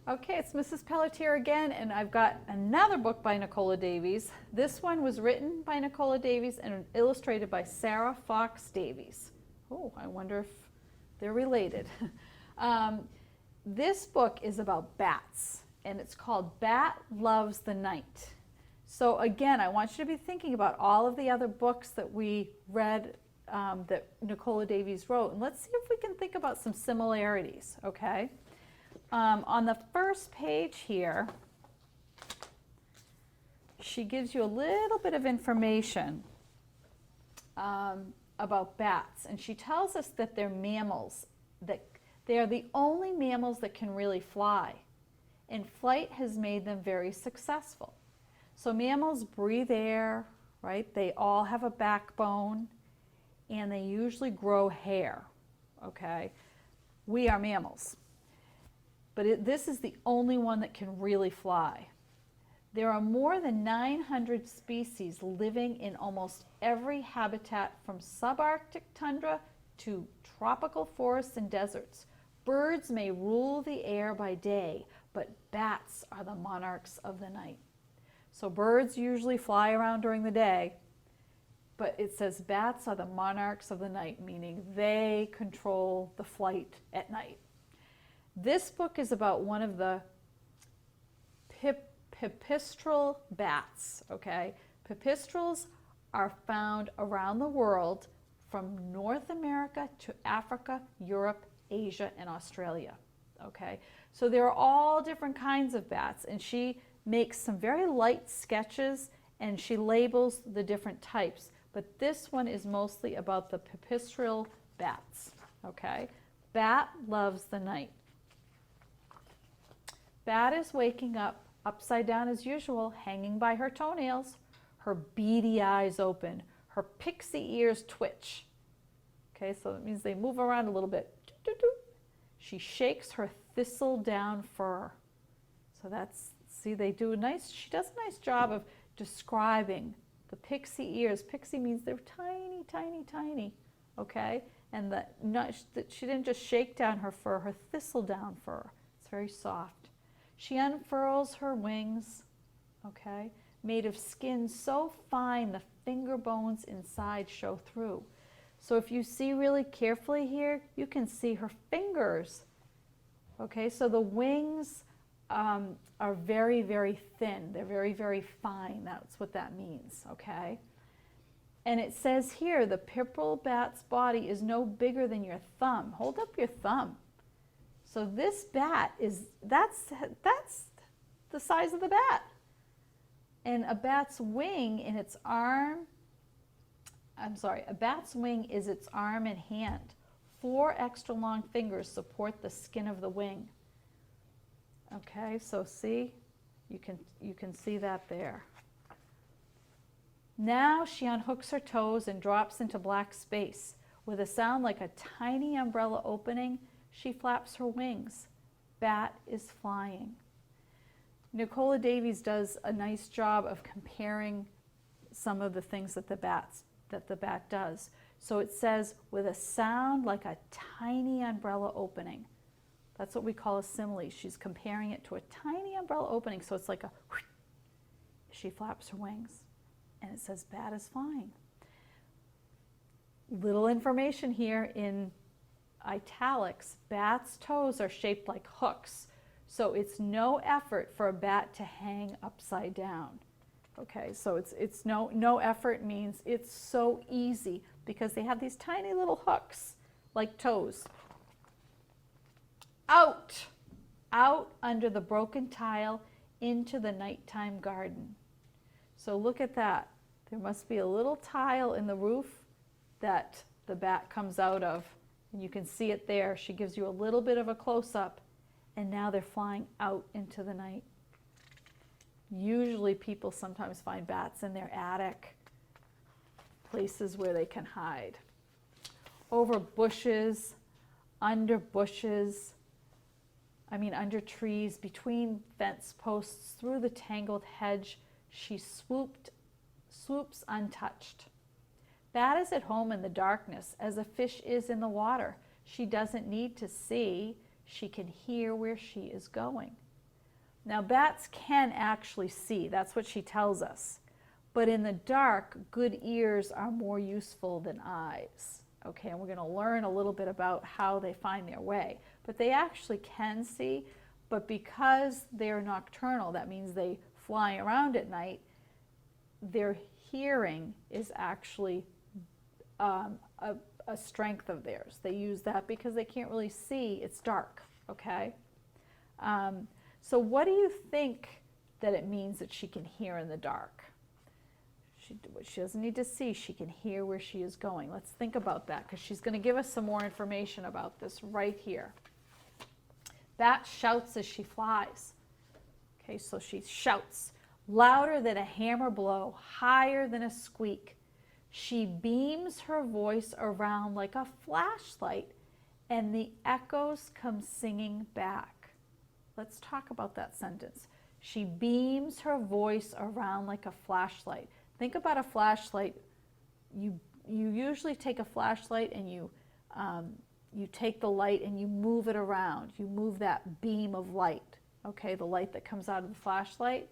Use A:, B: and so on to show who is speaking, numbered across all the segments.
A: Okay, it's Mrs. Pelletier again, and I've got another book by Nicola Davies. This one was written by Nicola Davies and illustrated by Sarah Fox Davies. Oh, I wonder if they're related. This book is about bats, and it's called Bat Loves the Night. So again, I want you to be thinking about all of the other books that we read that Nicola Davies wrote, and let's see if we can think about some similarities, okay? On the first page here, she gives you a little bit of information about bats, and she tells us that they're mammals, that they are the only mammals that can really fly, and flight has made them very successful. So mammals breathe air, right? They all have a backbone, and they usually grow hair, okay? We are mammals. But this is the only one that can really fly. There are more than 900 species living in almost every habitat from subarctic tundra to tropical forests and deserts. Birds may rule the air by day, but bats are the monarchs of the night. So birds usually fly around during the day, but it says bats are the monarchs of the night, meaning they control the flight at night. This book is about one of the pipistrelle bats, okay? Pipistrelles are found around the world from North America to Africa, Europe, Asia, and Australia, okay? So there are all different kinds of bats, and she makes some very light sketches, and she labels the different types. But this one is mostly about the pipistrelle bats, okay? Bat loves the night. Bat is waking up upside down as usual, hanging by her toenails, her beady eyes open, her pixie ears twitch. Okay, so it means they move around a little bit. She shakes her thistle down fur. So that's, see, they do a nice, she does a nice job of describing the pixie ears. Pixie means they're tiny, tiny, tiny, okay? And that she didn't just shake down her fur, her thistle down fur. It's very soft. She unfurls her wings, okay, made of skin so fine the finger bones inside show through. So if you see really carefully here, you can see her fingers, okay? So the wings are very, very thin. They're very, very fine. That's what that means, okay? And it says here, the pippistrelle bat's body is no bigger than your thumb. Hold up your thumb. So this bat is, that's the size of the bat. And a bat's wing in its arm, a bat's wing is its arm and hand. 4 extra long fingers support the skin of the wing. Okay, so see, you can see that there. Now she unhooks her toes and drops into black space. With a sound like a tiny umbrella opening, she flaps her wings. Bat is flying. Nicola Davies does a nice job of comparing some of the things that the bat does. So it says, with a sound like a tiny umbrella opening. That's what we call a simile. She's comparing it to a tiny umbrella opening. So it's like a whoosh. She flaps her wings. And it says, bat is flying. Little information here in italics. Bat's toes are shaped like hooks. So it's no effort for a bat to hang upside down. Okay, so it's no effort means it's so easy because they have these tiny little hooks like toes. Out under the broken tile into the nighttime garden. So look at that. There must be a little tile in the roof that the bat comes out of. And you can see it there. She gives you a little bit of a close-up. And now they're flying out into the night. Usually people sometimes find bats in their attic, places where they can hide. Over bushes, under trees, between fence posts, through the tangled hedge, she swoops untouched. Bat is at home in the darkness, as a fish is in the water. She doesn't need to see. She can hear where she is going. Now bats can actually see, that's what she tells us. But in the dark, good ears are more useful than eyes. Okay, and we're going to learn a little bit about how they find their way. But they actually can see, but because they're nocturnal, that means they fly around at night, their hearing is actually a strength of theirs. They use that because they can't really see, it's dark, okay? So what do you think that it means that she can hear in the dark? She doesn't need to see, she can hear where she is going. Let's think about that because she's going to give us some more information about this right here. Bat shouts as she flies. Okay, so she shouts louder than a hammer blow, higher than a squeak. She beams her voice around like a flashlight, and the echoes come singing back. Let's talk about that sentence. She beams her voice around like a flashlight. Think about a flashlight. You usually take a flashlight and you take the light and you move it around. You move that beam of light, okay, the light that comes out of the flashlight.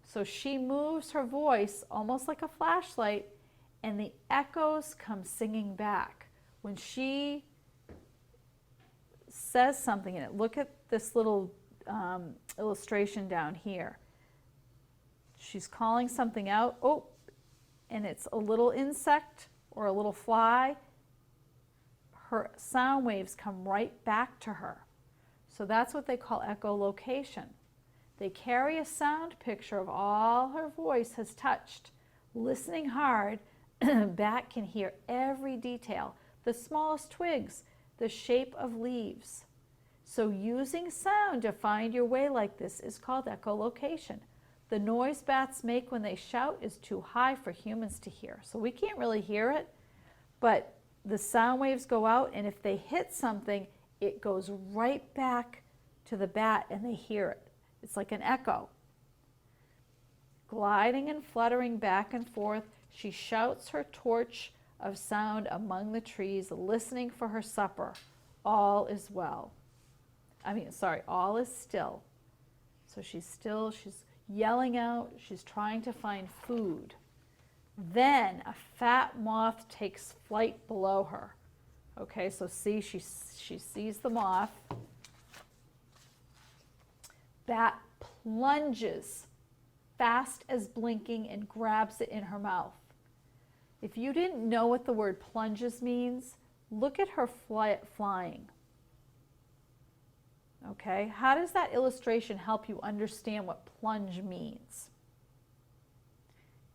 A: So she moves her voice almost like a flashlight, and the echoes come singing back. When she says something in it, look at this little illustration down here. She's calling something out, oh, and it's a little insect or a little fly. Her sound waves come right back to her. So that's what they call echolocation. They carry a sound picture of all her voice has touched. Listening hard, Bat can hear every detail, the smallest twigs, the shape of leaves. So using sound to find your way like this is called echolocation. The noise bats make when they shout is too high for humans to hear. So we can't really hear it, but the sound waves go out, and if they hit something, it goes right back to the bat and they hear it. It's like an echo. Gliding and fluttering back and forth, she shouts her torch of sound among the trees, listening for her supper. All is well. All is still. So she's yelling out, she's trying to find food. Then a fat moth takes flight below her. Okay, so see, she sees the moth. Bat plunges fast as blinking and grabs it in her mouth. If you didn't know what the word plunges means, look at her flying. Okay, how does that illustration help you understand what plunge means?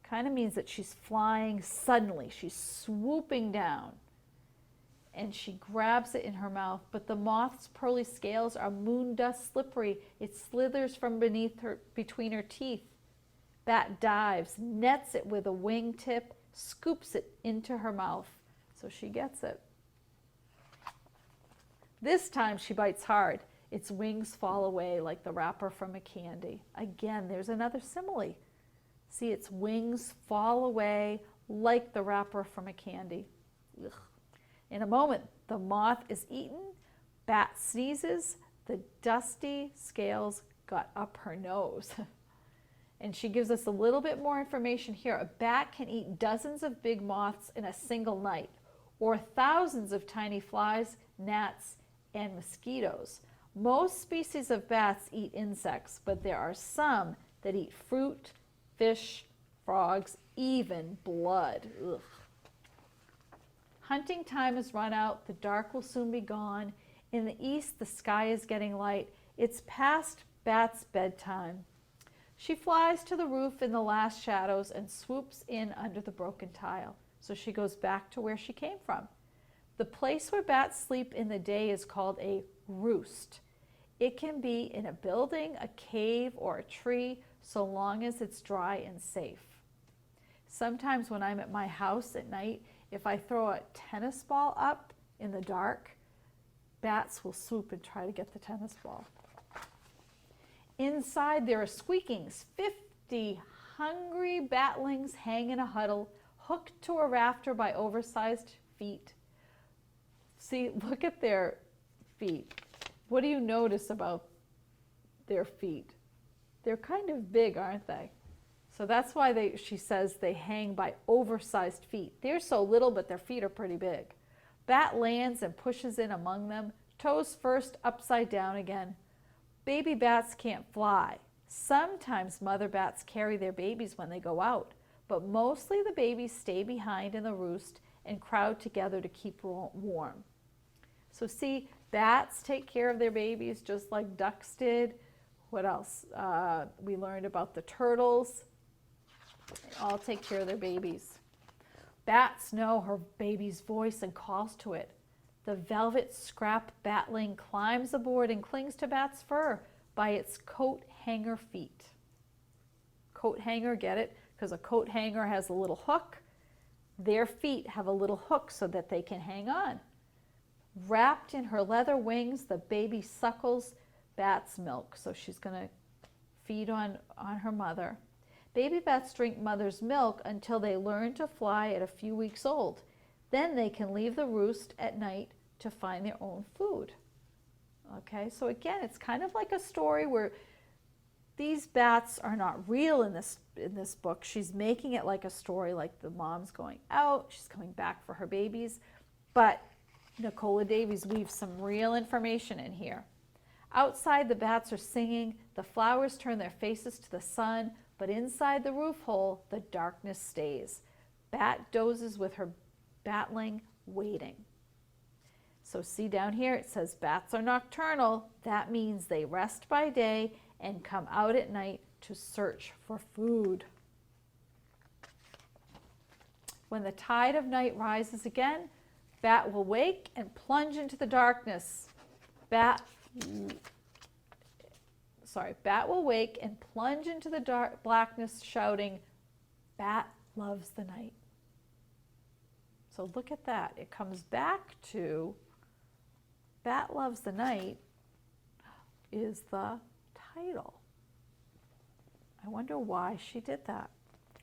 A: Kind of means that she's flying suddenly, she's swooping down, and she grabs it in her mouth, but the moth's pearly scales are moon dust slippery. It slithers from between her teeth. Bat dives, nets it with a wingtip, scoops it into her mouth. So she gets it. This time she bites hard. Its wings fall away like the wrapper from a candy. Again, there's another simile. See, its wings fall away like the wrapper from a candy. Ugh. In a moment, the moth is eaten. Bat sneezes. The dusty scales got up her nose. And she gives us a little bit more information here. A bat can eat dozens of big moths in a single night, or thousands of tiny flies, gnats, and mosquitoes. Most species of bats eat insects, but there are some that eat fruit, fish, frogs, even blood. Ugh. Hunting time has run out. The dark will soon be gone. In the east, the sky is getting light. It's past Bat's bedtime. She flies to the roof in the last shadows and swoops in under the broken tile. So she goes back to where she came from. The place where bats sleep in the day is called a roost. It can be in a building, a cave, or a tree, so long as it's dry and safe. Sometimes when I'm at my house at night, if I throw a tennis ball up in the dark, bats will swoop and try to get the tennis ball. Inside there are squeakings. 50 hungry batlings hang in a huddle, hooked to a rafter by oversized feet. See, look at their feet. What do you notice about their feet? They're kind of big, aren't they? So that's why she says they hang by oversized feet. They're so little, but their feet are pretty big. Bat lands and pushes in among them, toes first, upside down again. Baby bats can't fly. Sometimes mother bats carry their babies when they go out, but mostly the babies stay behind in the roost and crowd together to keep warm. So see, bats take care of their babies just like ducks did. What else? We learned about the turtles. They all take care of their babies. Bats know her baby's voice and calls to it. The velvet scrap batling climbs aboard and clings to Bat's fur by its coat hanger feet. Coat hanger, get it? Because a coat hanger has a little hook. Their feet have a little hook so that they can hang on. Wrapped in her leather wings, the baby suckles Bat's milk. So she's going to feed on her mother. Baby bats drink mother's milk until they learn to fly at a few weeks old. Then they can leave the roost at night to find their own food. Okay, so again, it's kind of like a story where these bats are not real in this book. She's making it like a story, like the mom's going out, she's coming back for her babies. But Nicola Davies weaves some real information in here. Outside, the bats are singing. The flowers turn their faces to the sun, but inside the roof hole, the darkness stays. Bat dozes with her batling, waiting. So see down here, it says bats are nocturnal. That means they rest by day and come out at night to search for food. When the tide of night rises again, Bat will wake and plunge into the darkness. Bat will wake and plunge into the blackness, shouting, "Bat loves the night." So look at that. It comes back to Bat Loves the Night is the title. I wonder why she did that.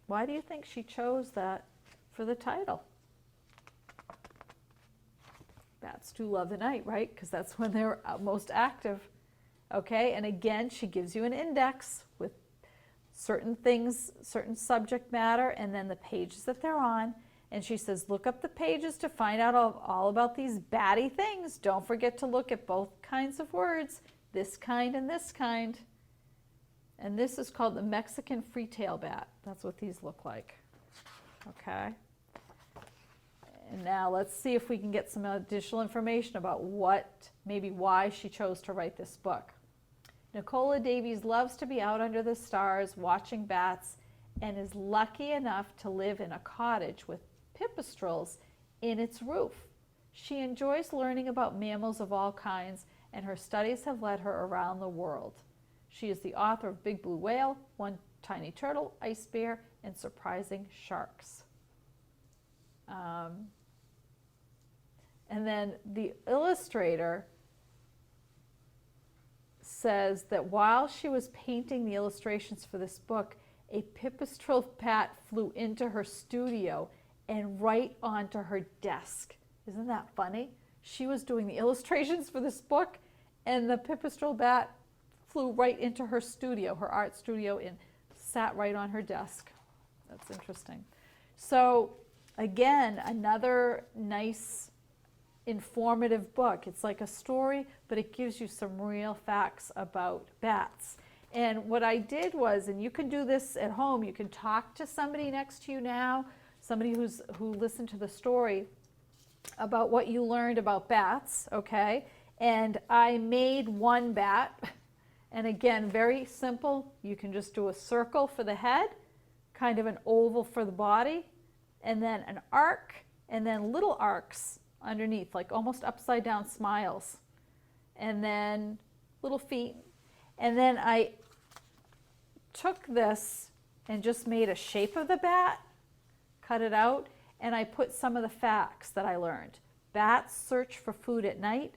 A: Why do you think she chose that for the title? Bats do love the night, right? Because that's when they're most active. Okay, and again, she gives you an index with certain things, certain subject matter, and then the pages that they're on. And she says, look up the pages to find out all about these batty things. Don't forget to look at both kinds of words, this kind and this kind. And this is called the Mexican free-tail bat. That's what these look like. Okay. And now let's see if we can get some additional information about maybe why she chose to write this book. Nicola Davies loves to be out under the stars watching bats and is lucky enough to live in a cottage with pipistrelles in its roof. She enjoys learning about mammals of all kinds, and her studies have led her around the world. She is the author of Big Blue Whale, One Tiny Turtle, Ice Bear, and Surprising Sharks. And then the illustrator says that while she was painting the illustrations for this book, a pipistrelle bat flew into her studio and right onto her desk. Isn't that funny? She was doing the illustrations for this book, and the pipistrelle bat flew right into her studio, her art studio, and sat right on her desk. That's interesting. So again, another nice informative book. It's like a story, but it gives you some real facts about bats. And what I did was, and you can do this at home, you can talk to somebody next to you now, somebody who listened to the story, about what you learned about bats, okay? And I made one bat, and again, very simple. You can just do a circle for the head, kind of an oval for the body, and then an arc, and then little arcs underneath, like almost upside down smiles, and then little feet. And then I took this and just made a shape of the bat, cut it out, and I put some of the facts that I learned. Bats search for food at night.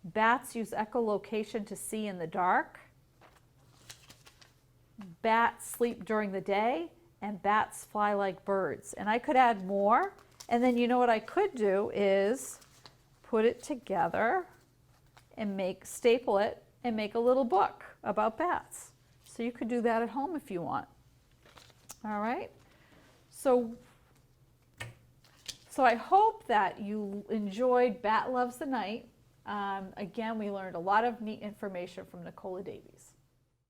A: Bats use echolocation to see in the dark. Bats sleep during the day, and bats fly like birds. And I could add more. And then you know what I could do is put it together and staple it and make a little book about bats. So you could do that at home if you want. All right. So I hope that you enjoyed Bat Loves the Night. Again, we learned a lot of neat information from Nicola Davies.